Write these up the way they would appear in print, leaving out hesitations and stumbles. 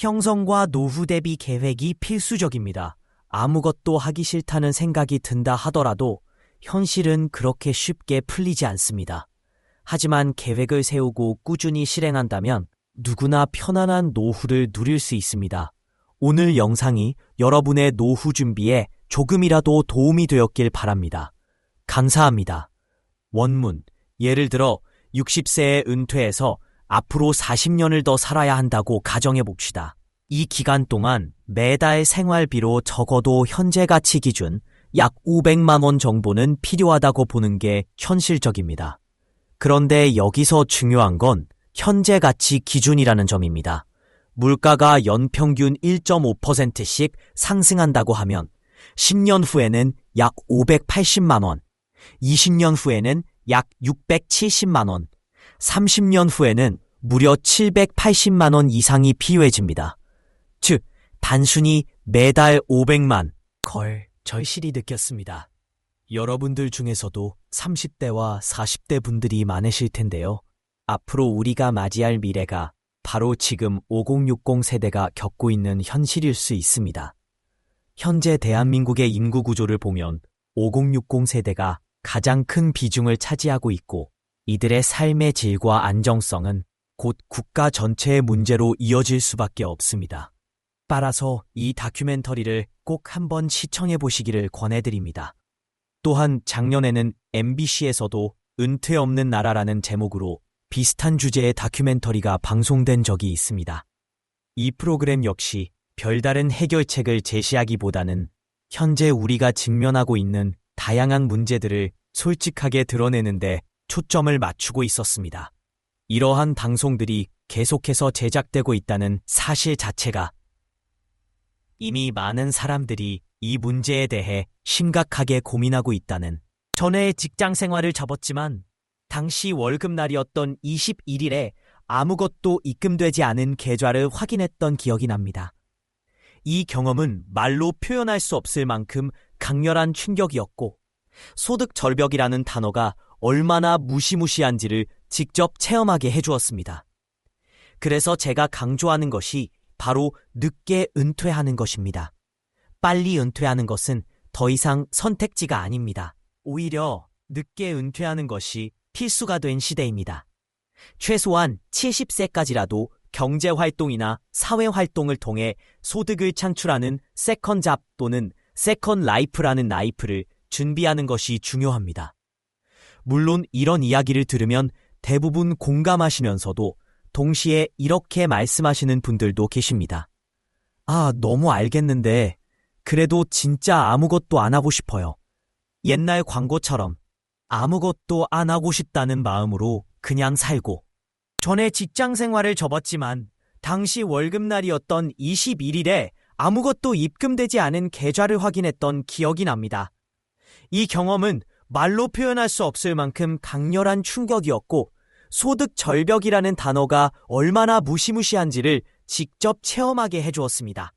형성과 노후 대비 계획이 필수적입니다. 아무것도 하기 싫다는 생각이 든다 하더라도 현실은 그렇게 쉽게 풀리지 않습니다. 하지만 계획을 세우고 꾸준히 실행한다면 누구나 편안한 노후를 누릴 수 있습니다. 오늘 영상이 여러분의 노후 준비에 조금이라도 도움이 되었길 바랍니다. 감사합니다. 원문, 예를 들어 60세에 은퇴해서 앞으로 40년을 더 살아야 한다고 가정해 봅시다. 이 기간 동안 매달 생활비로 적어도 현재 가치 기준 약 500만 원 정도는 필요하다고 보는 게 현실적입니다. 그런데 여기서 중요한 건 현재 가치 기준이라는 점입니다. 물가가 연평균 1.5%씩 상승한다고 하면 10년 후에는 약 580만 원, 20년 후에는 약 670만 원, 30년 후에는 무려 780만 원 이상이 필요해집니다. 즉, 단순히 매달 500만 걸 절실히 느꼈습니다. 여러분들 중에서도 30대와 40대 분들이 많으실 텐데요. 앞으로 우리가 맞이할 미래가 바로 지금 5060 세대가 겪고 있는 현실일 수 있습니다. 현재 대한민국의 인구 구조를 보면 5060 세대가 가장 큰 비중을 차지하고 있고 이들의 삶의 질과 안정성은 곧 국가 전체의 문제로 이어질 수밖에 없습니다. 따라서 이 다큐멘터리를 꼭 한번 시청해 보시기를 권해드립니다. 또한 작년에는 MBC에서도 은퇴 없는 나라라는 제목으로 비슷한 주제의 다큐멘터리가 방송된 적이 있습니다. 이 프로그램 역시 별다른 해결책을 제시하기보다는 현재 우리가 직면하고 있는 다양한 문제들을 솔직하게 드러내는데 초점을 맞추고 있었습니다. 이러한 방송들이 계속해서 제작되고 있다는 사실 자체가 이미 많은 사람들이 이 문제에 대해 심각하게 고민하고 있다는 전에 직장 생활을 접었지만 당시 월급날이었던 21일에 아무것도 입금되지 않은 계좌를 확인했던 기억이 납니다. 이 경험은 말로 표현할 수 없을 만큼 강렬한 충격이었고 소득 절벽이라는 단어가 얼마나 무시무시한지를 직접 체험하게 해주었습니다. 그래서 제가 강조하는 것이 바로 늦게 은퇴하는 것입니다. 빨리 은퇴하는 것은 더 이상 선택지가 아닙니다. 오히려 늦게 은퇴하는 것이 필수가 된 시대입니다. 최소한 70세까지라도 경제활동이나 사회활동을 통해 소득을 창출하는 세컨잡 또는 세컨라이프라는 라이프를 준비하는 것이 중요합니다. 물론 이런 이야기를 들으면 대부분 공감하시면서도 동시에 이렇게 말씀하시는 분들도 계십니다. 너무 알겠는데 그래도 진짜 아무것도 안 하고 싶어요. 옛날 광고처럼 아무것도 안 하고 싶다는 마음으로 그냥 살고. 전에 직장 생활을 접었지만 당시 월급날이었던 21일에 아무것도 입금되지 않은 계좌를 확인했던 기억이 납니다. 이 경험은 말로 표현할 수 없을 만큼 강렬한 충격이었고 소득 절벽이라는 단어가 얼마나 무시무시한지를 직접 체험하게 해주었습니다.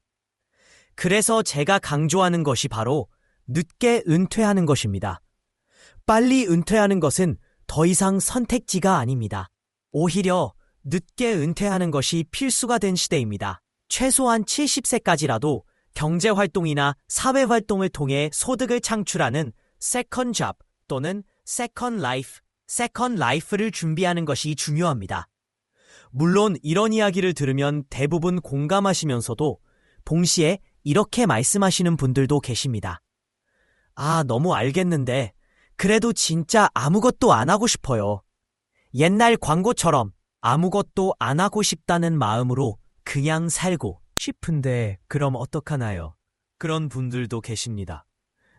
그래서 제가 강조하는 것이 바로 늦게 은퇴하는 것입니다. 빨리 은퇴하는 것은 더 이상 선택지가 아닙니다. 오히려 늦게 은퇴하는 것이 필수가 된 시대입니다. 최소한 70세까지라도 경제활동이나 사회활동을 통해 소득을 창출하는 세컨 잡 또는 세컨 라이프, 세컨 라이프를 준비하는 것이 중요합니다. 물론 이런 이야기를 들으면 대부분 공감하시면서도 동시에 이렇게 말씀하시는 분들도 계십니다. 너무 알겠는데 그래도 진짜 아무것도 안 하고 싶어요. 옛날 광고처럼 아무것도 안 하고 싶다는 마음으로 그냥 살고 싶은데 그럼 어떡하나요? 그런 분들도 계십니다.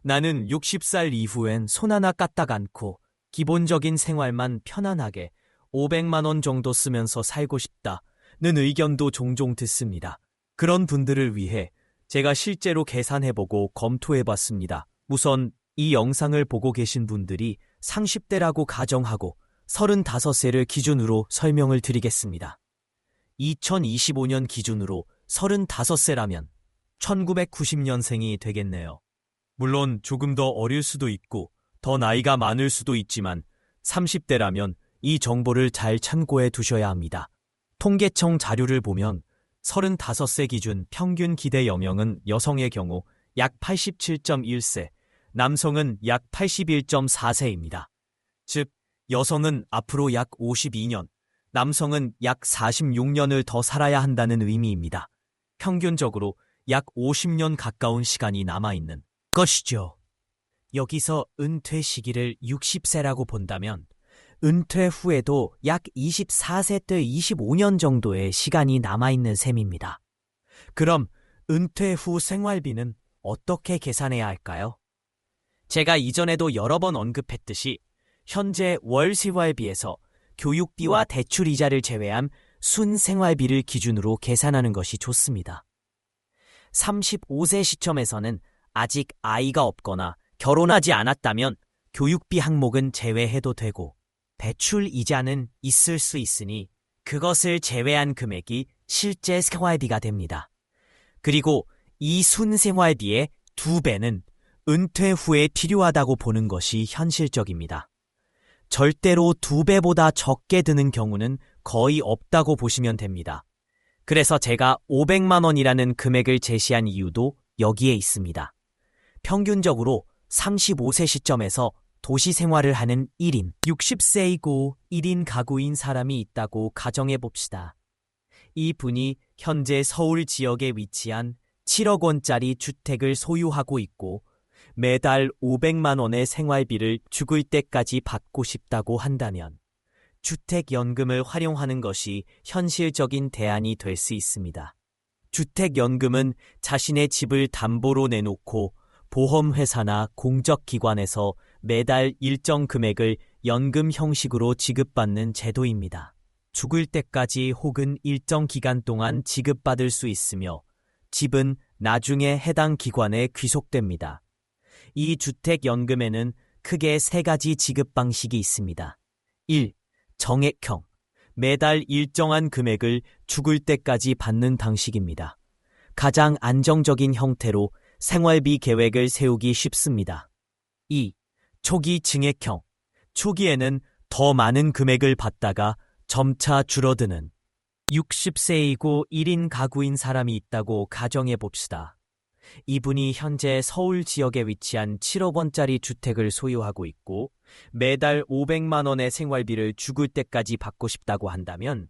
나는 60살 이후엔 손 하나 까딱 않고 기본적인 생활만 편안하게 500만 원 정도 쓰면서 살고 싶다는 의견도 종종 듣습니다. 그런 분들을 위해 제가 실제로 계산해보고 검토해봤습니다. 우선 이 영상을 보고 계신 분들이 30대라고 가정하고 35세를 기준으로 설명을 드리겠습니다. 2025년 기준으로 35세라면 1990년생이 되겠네요. 물론 조금 더 어릴 수도 있고 더 나이가 많을 수도 있지만 30대라면 이 정보를 잘 참고해 두셔야 합니다. 통계청 자료를 보면 35세 기준 평균 기대 영영은 여성의 경우 약 87.1세, 남성은 약 81.4세입니다. 즉, 여성은 앞으로 약 52년, 남성은 약 46년을 더 살아야 한다는 의미입니다. 평균적으로 약 50년 가까운 시간이 남아있는 것이죠. 여기서 은퇴 시기를 60세라고 본다면 은퇴 후에도 약 24세 때 25년 정도의 시간이 남아있는 셈입니다. 그럼 은퇴 후 생활비는 어떻게 계산해야 할까요? 제가 이전에도 여러 번 언급했듯이 현재 월 생활비에서 교육비와 대출이자를 제외한 순 생활비를 기준으로 계산하는 것이 좋습니다. 35세 시점에서는 아직 아이가 없거나 결혼하지 않았다면 교육비 항목은 제외해도 되고 대출 이자는 있을 수 있으니 그것을 제외한 금액이 실제 생활비가 됩니다. 그리고 이 순생활비의 2배는 은퇴 후에 필요하다고 보는 것이 현실적입니다. 절대로 2배보다 적게 드는 경우는 거의 없다고 보시면 됩니다. 그래서 제가 500만 원이라는 금액을 제시한 이유도 여기에 있습니다. 평균적으로 35세 시점에서 도시 생활을 하는 1인, 60세이고 1인 가구인 사람이 있다고 가정해 봅시다. 이 분이 현재 서울 지역에 위치한 7억 원짜리 주택을 소유하고 있고 매달 500만 원의 생활비를 죽을 때까지 받고 싶다고 한다면 주택연금을 활용하는 것이 현실적인 대안이 될 수 있습니다. 주택연금은 자신의 집을 담보로 내놓고 보험회사나 공적기관에서 매달 일정 금액을 연금 형식으로 지급받는 제도입니다. 죽을 때까지 혹은 일정 기간 동안 지급받을 수 있으며 집은 나중에 해당 기관에 귀속됩니다. 이 주택연금에는 크게 3가지 지급 방식이 있습니다. 1. 정액형, 매달 일정한 금액을 죽을 때까지 받는 방식입니다. 가장 안정적인 형태로 생활비 계획을 세우기 쉽습니다. 2. 초기 증액형, 초기에는 더 많은 금액을 받다가 점차 줄어드는 60세이고 1인 가구인 사람이 있다고 가정해 봅시다. 이분이 현재 서울 지역에 위치한 7억 원짜리 주택을 소유하고 있고 매달 500만 원의 생활비를 죽을 때까지 받고 싶다고 한다면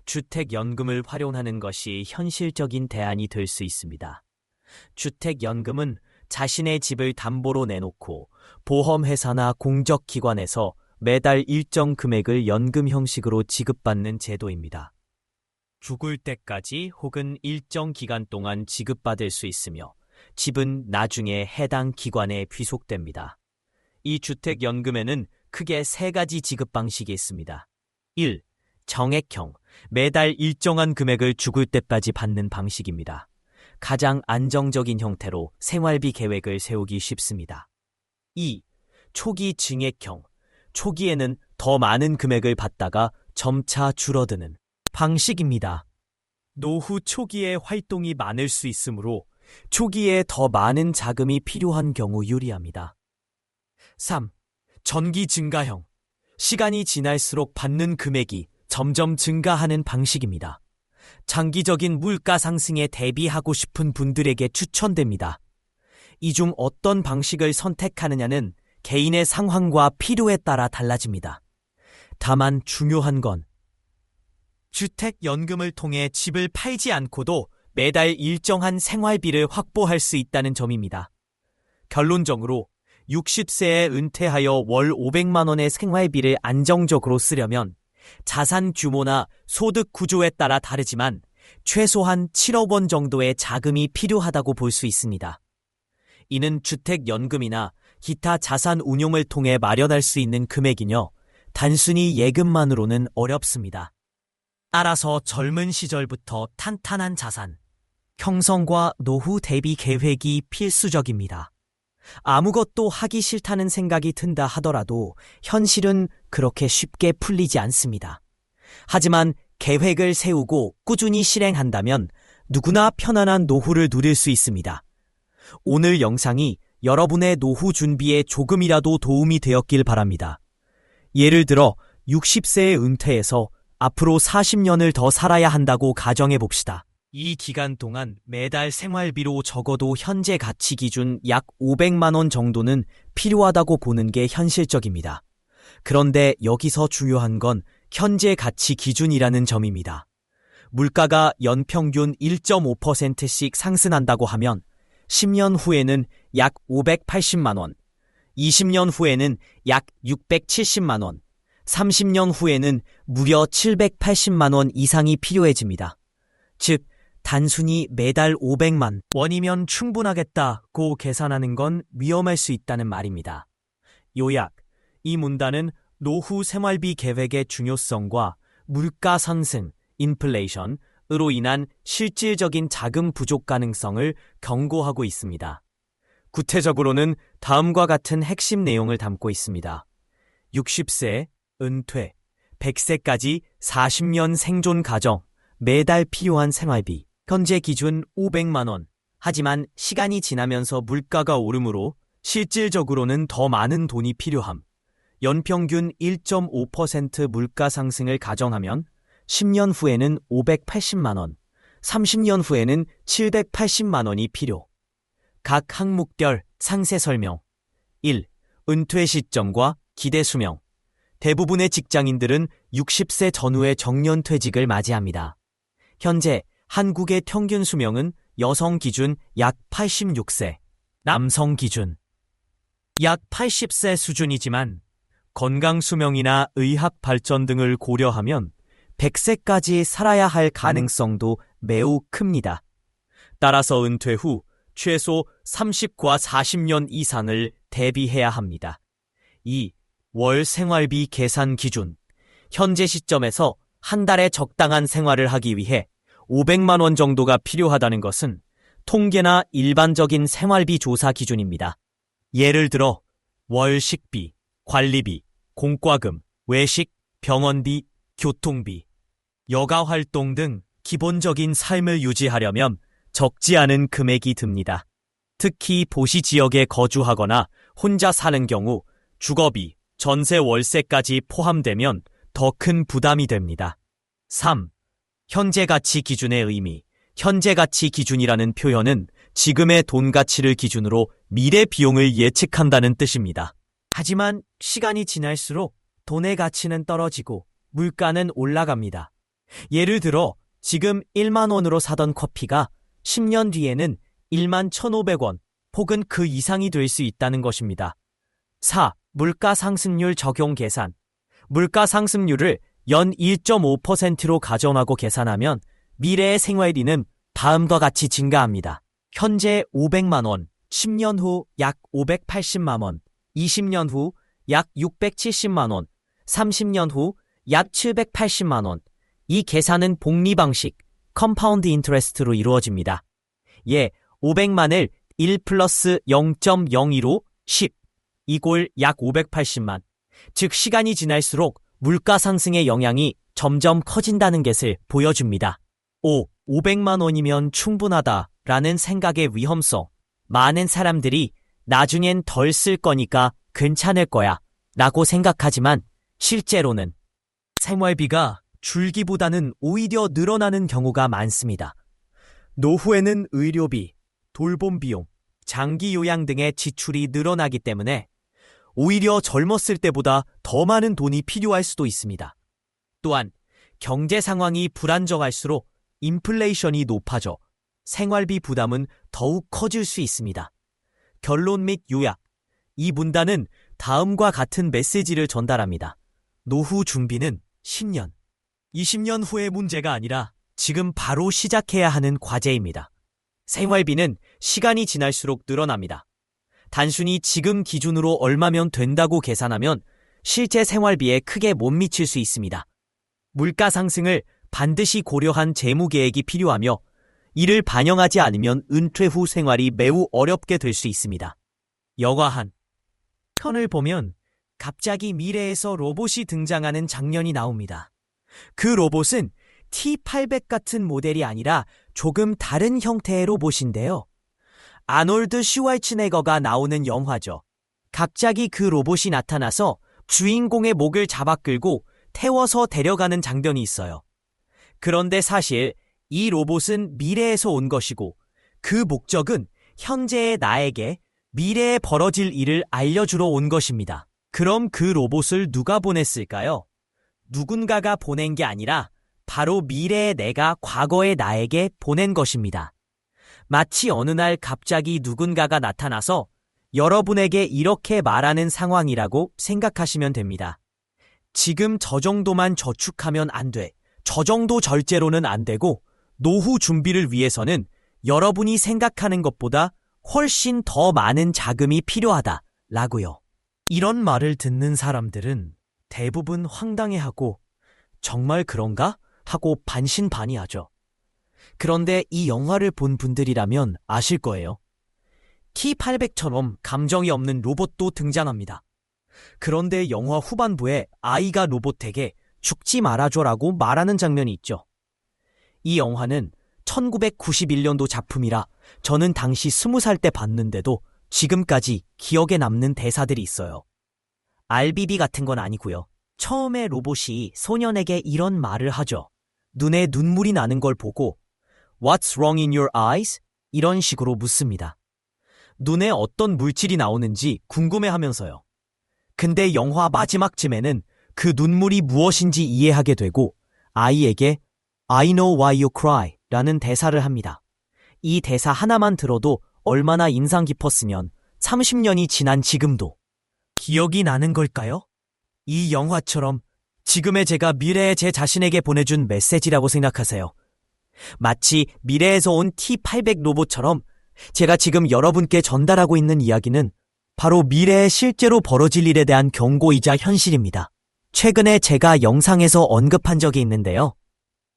주택연금을 활용하는 것이 현실적인 대안이 될 수 있습니다. 주택연금은 자신의 집을 담보로 내놓고 보험회사나 공적기관에서 매달 일정 금액을 연금 형식으로 지급받는 제도입니다. 죽을 때까지 혹은 일정 기간 동안 지급받을 수 있으며 집은 나중에 해당 기관에 귀속됩니다. 이 주택연금에는 크게 3가지 지급 방식이 있습니다. 1. 정액형, 매달 일정한 금액을 죽을 때까지 받는 방식입니다. 가장 안정적인 형태로 생활비 계획을 세우기 쉽습니다. 2. 초기 증액형, 초기에는 더 많은 금액을 받다가 점차 줄어드는 방식입니다. 노후 초기에 활동이 많을 수 있으므로 초기에 더 많은 자금이 필요한 경우 유리합니다. 3. 전기 증가형, 시간이 지날수록 받는 금액이 점점 증가하는 방식입니다. 장기적인 물가 상승에 대비하고 싶은 분들에게 추천됩니다. 이 중 어떤 방식을 선택하느냐는 개인의 상황과 필요에 따라 달라집니다. 다만 중요한 건 주택연금을 통해 집을 팔지 않고도 매달 일정한 생활비를 확보할 수 있다는 점입니다. 결론적으로 60세에 은퇴하여 월 500만 원의 생활비를 안정적으로 쓰려면 자산 규모나 소득 구조에 따라 다르지만 최소한 7억 원 정도의 자금이 필요하다고 볼 수 있습니다. 이는 주택연금이나 기타 자산 운용을 통해 마련할 수 있는 금액이며 단순히 예금만으로는 어렵습니다. 따라서 젊은 시절부터 탄탄한 자산, 형성과 노후 대비 계획이 필수적입니다. 아무것도 하기 싫다는 생각이 든다 하더라도 현실은 그렇게 쉽게 풀리지 않습니다. 하지만 계획을 세우고 꾸준히 실행한다면 누구나 편안한 노후를 누릴 수 있습니다. 오늘 영상이 여러분의 노후 준비에 조금이라도 도움이 되었길 바랍니다. 예를 들어 60세에 은퇴해서 앞으로 40년을 더 살아야 한다고 가정해 봅시다. 이 기간 동안 매달 생활비로 적어도 현재 가치 기준 약 500만 원 정도는 필요하다고 보는 게 현실적입니다. 그런데 여기서 중요한 건 현재 가치 기준이라는 점입니다. 물가가 연평균 1.5%씩 상승한다고 하면 10년 후에는 약 580만 원, 20년 후에는 약 670만 원, 30년 후에는 무려 780만 원 이상이 필요해집니다. 즉, 단순히 매달 500만 원이면 충분하겠다고 계산하는 건 위험할 수 있다는 말입니다. 요약, 이 문단은 노후 생활비 계획의 중요성과 물가 상승, 인플레이션으로 인한 실질적인 자금 부족 가능성을 경고하고 있습니다. 구체적으로는 다음과 같은 핵심 내용을 담고 있습니다. 60세, 은퇴, 100세까지 40년 생존 가정, 매달 필요한 생활비, 현재 기준 500만 원. 하지만 시간이 지나면서 물가가 오르므로 실질적으로는 더 많은 돈이 필요함. 연평균 1.5% 물가 상승을 가정하면 10년 후에는 580만 원, 30년 후에는 780만 원이 필요. 각 항목별 상세 설명. 1. 은퇴 시점과 기대 수명. 대부분의 직장인들은 60세 전후의 정년퇴직을 맞이합니다. 현재 한국의 평균 수명은 여성 기준 약 86세, 남성 기준 약 80세 수준이지만 건강 수명이나 의학 발전 등을 고려하면 100세까지 살아야 할 가능성도 매우 큽니다. 따라서 은퇴 후 최소 30과 40년 이상을 대비해야 합니다. 2. 월 생활비 계산 기준. 현재 시점에서 한 달에 적당한 생활을 하기 위해 500만 원 정도가 필요하다는 것은 통계나 일반적인 생활비 조사 기준입니다. 예를 들어 월 식비, 관리비, 공과금, 외식, 병원비, 교통비, 여가 활동 등 기본적인 삶을 유지하려면 적지 않은 금액이 듭니다. 특히 도시 지역에 거주하거나 혼자 사는 경우 주거비, 전세 월세까지 포함되면 더 큰 부담이 됩니다. 3. 현재 가치 기준의 의미. 현재 가치 기준이라는 표현은 지금의 돈 가치를 기준으로 미래 비용을 예측한다는 뜻입니다. 하지만 시간이 지날수록 돈의 가치는 떨어지고 물가는 올라갑니다. 예를 들어 지금 1만 원으로 사던 커피가 10년 뒤에는 1만 1,500원 혹은 그 이상이 될 수 있다는 것입니다. 4. 물가 상승률 적용 계산. 물가 상승률을 연 1.5%로 가정하고 계산하면 미래의 생활비는 다음과 같이 증가합니다. 현재 500만 원, 10년 후 약 580만 원, 20년 후 약 670만 원, 30년 후 약 780만 원. 이 계산은 복리 방식, 컴파운드 인터레스트로 이루어집니다. 예, 500만을 1 플러스 0.02로 10, 이꼴 약 580만. 즉 시간이 지날수록 물가 상승의 영향이 점점 커진다는 것을 보여줍니다. 5. 500만 원이면 충분하다라는 생각의 위험성. 많은 사람들이 나중엔 덜 쓸 거니까 괜찮을 거야 라고 생각하지만 실제로는 생활비가 줄기보다는 오히려 늘어나는 경우가 많습니다. 노후에는 의료비, 돌봄 비용, 장기 요양 등의 지출이 늘어나기 때문에 오히려 젊었을 때보다 더 많은 돈이 필요할 수도 있습니다. 또한 경제 상황이 불안정할수록 인플레이션이 높아져 생활비 부담은 더욱 커질 수 있습니다. 결론 및 요약. 이 문단은 다음과 같은 메시지를 전달합니다. 노후 준비는 10년, 20년 후의 문제가 아니라 지금 바로 시작해야 하는 과제입니다. 생활비는 시간이 지날수록 늘어납니다. 단순히 지금 기준으로 얼마면 된다고 계산하면 실제 생활비에 크게 못 미칠 수 있습니다. 물가 상승을 반드시 고려한 재무 계획이 필요하며 이를 반영하지 않으면 은퇴 후 생활이 매우 어렵게 될 수 있습니다. 영화 편을 보면 갑자기 미래에서 로봇이 등장하는 장면이 나옵니다. 그 로봇은 T800 같은 모델이 아니라 조금 다른 형태의 로봇인데요. 아놀드 슈왈츠네거가 나오는 영화죠. 갑자기 그 로봇이 나타나서 주인공의 목을 잡아 끌고 태워서 데려가는 장면이 있어요. 그런데 사실 이 로봇은 미래에서 온 것이고 그 목적은 현재의 나에게 미래에 벌어질 일을 알려주러 온 것입니다. 그럼 그 로봇을 누가 보냈을까요? 누군가가 보낸 게 아니라 바로 미래의 내가 과거의 나에게 보낸 것입니다. 마치 어느 날 갑자기 누군가가 나타나서 여러분에게 이렇게 말하는 상황이라고 생각하시면 됩니다. 지금 저 정도만 저축하면 안 돼. 저 정도 절제로는 안 되고 노후 준비를 위해서는 여러분이 생각하는 것보다 훨씬 더 많은 자금이 필요하다 라고요. 이런 말을 듣는 사람들은 대부분 황당해하고 정말 그런가? 하고 반신반의하죠. 그런데 이 영화를 본 분들이라면 아실 거예요. T-800처럼 감정이 없는 로봇도 등장합니다. 그런데 영화 후반부에 아이가 로봇에게 죽지 말아줘라고 말하는 장면이 있죠. 이 영화는 1991년도 작품이라 저는 당시 20살 때 봤는데도 지금까지 기억에 남는 대사들이 있어요. RBB 같은 건 아니고요. 처음에 로봇이 소년에게 이런 말을 하죠. 눈에 눈물이 나는 걸 보고 What's wrong in your eyes? 이런 식으로 묻습니다. 눈에 어떤 물질이 나오는지 궁금해하면서요. 근데 영화 마지막쯤에는 그 눈물이 무엇인지 이해하게 되고 아이에게 I know why you cry 라는 대사를 합니다. 이 대사 하나만 들어도 얼마나 인상 깊었으면 30년이 지난 지금도 기억이 나는 걸까요? 이 영화처럼 지금의 제가 미래의 제 자신에게 보내준 메시지라고 생각하세요. 마치 미래에서 온 T-800 로봇처럼 제가 지금 여러분께 전달하고 있는 이야기는 바로 미래에 실제로 벌어질 일에 대한 경고이자 현실입니다. 최근에 제가 영상에서 언급한 적이 있는데요.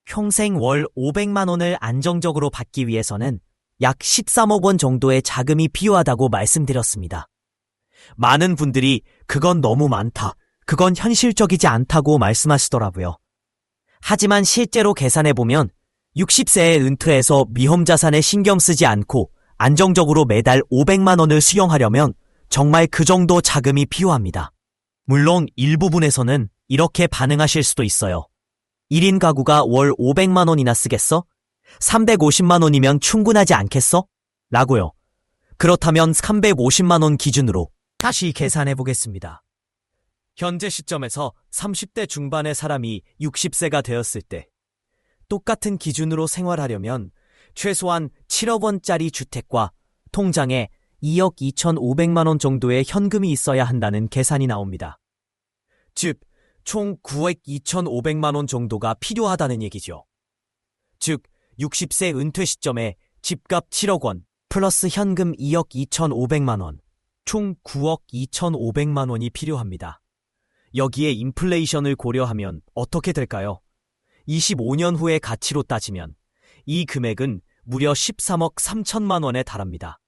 평생 월 500만 원을 안정적으로 받기 위해서는 약 13억 원 정도의 자금이 필요하다고 말씀드렸습니다. 많은 분들이 그건 너무 많다, 그건 현실적이지 않다고 말씀하시더라고요. 하지만 실제로 계산해보면 60세에 은퇴해서 위험자산에 신경 쓰지 않고 안정적으로 매달 500만 원을 수령하려면 정말 그 정도 자금이 필요합니다. 물론 일부분에서는 이렇게 반응하실 수도 있어요. 1인 가구가 월 500만 원이나 쓰겠어? 350만 원이면 충분하지 않겠어? 라고요. 그렇다면 350만 원 기준으로 다시 계산해 보겠습니다. 현재 시점에서 30대 중반의 사람이 60세가 되었을 때 똑같은 기준으로 생활하려면 최소한 7억 원짜리 주택과 통장에 2억 2,500만 원 정도의 현금이 있어야 한다는 계산이 나옵니다. 즉, 총 9억 2,500만 원 정도가 필요하다는 얘기죠. 즉, 60세 은퇴 시점에 집값 7억 원 플러스 현금 2억 2,500만 원, 총 9억 2,500만 원이 필요합니다. 여기에 인플레이션을 고려하면 어떻게 될까요? 25년 후의 가치로 따지면 이 금액은 무려 13억 3천만 원에 달합니다.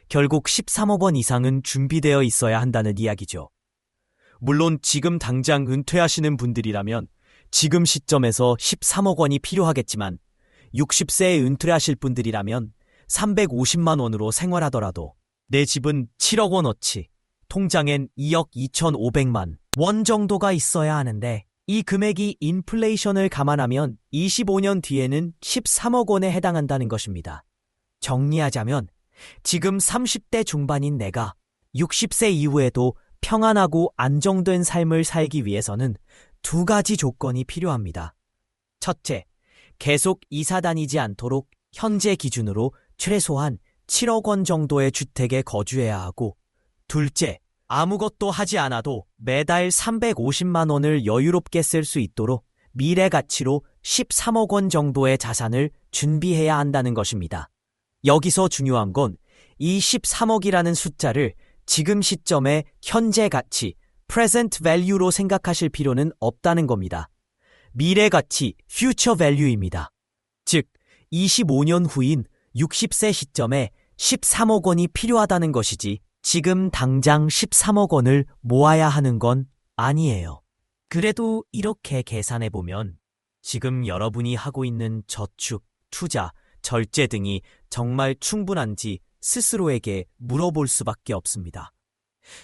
결국 13억 원 이상은 준비되어 있어야 한다는 이야기죠. 물론 지금 당장 은퇴하시는 분들이라면 지금 시점에서 13억 원이 필요하겠지만 60세에 은퇴하실 분들이라면 350만 원으로 생활하더라도 내 집은 7억 원어치, 통장엔 2억 2,500만 원 정도가 있어야 하는데 이 금액이 인플레이션을 감안하면 25년 뒤에는 13억 원에 해당한다는 것입니다. 정리하자면 지금 30대 중반인 내가 60세 이후에도 평안하고 안정된 삶을 살기 위해서는 두 가지 조건이 필요합니다. 첫째, 계속 이사 다니지 않도록 현재 기준으로 최소한 7억 원 정도의 주택에 거주해야 하고, 둘째, 아무것도 하지 않아도 매달 350만 원을 여유롭게 쓸 수 있도록 미래 가치로 13억 원 정도의 자산을 준비해야 한다는 것입니다. 여기서 중요한 건 이 13억이라는 숫자를 지금 시점의 현재 가치, present value로 생각하실 필요는 없다는 겁니다. 미래 가치, future value입니다. 즉, 25년 후인 60세 시점에 13억 원이 필요하다는 것이지 지금 당장 13억 원을 모아야 하는 건 아니에요. 그래도 이렇게 계산해보면 지금 여러분이 하고 있는 저축, 투자, 절제 등이 정말 충분한지 스스로에게 물어볼 수밖에 없습니다.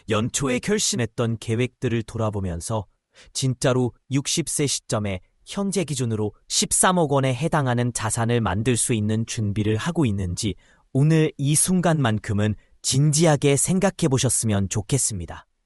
연초에 결심했던 계획들을 돌아보면서 진짜로 60세 시점에 현재 기준으로 13억 원에 해당하는 자산을 만들 수 있는 준비를 하고 있는지 오늘 이 순간만큼은 진지하게 생각해 보셨으면 좋겠습니다.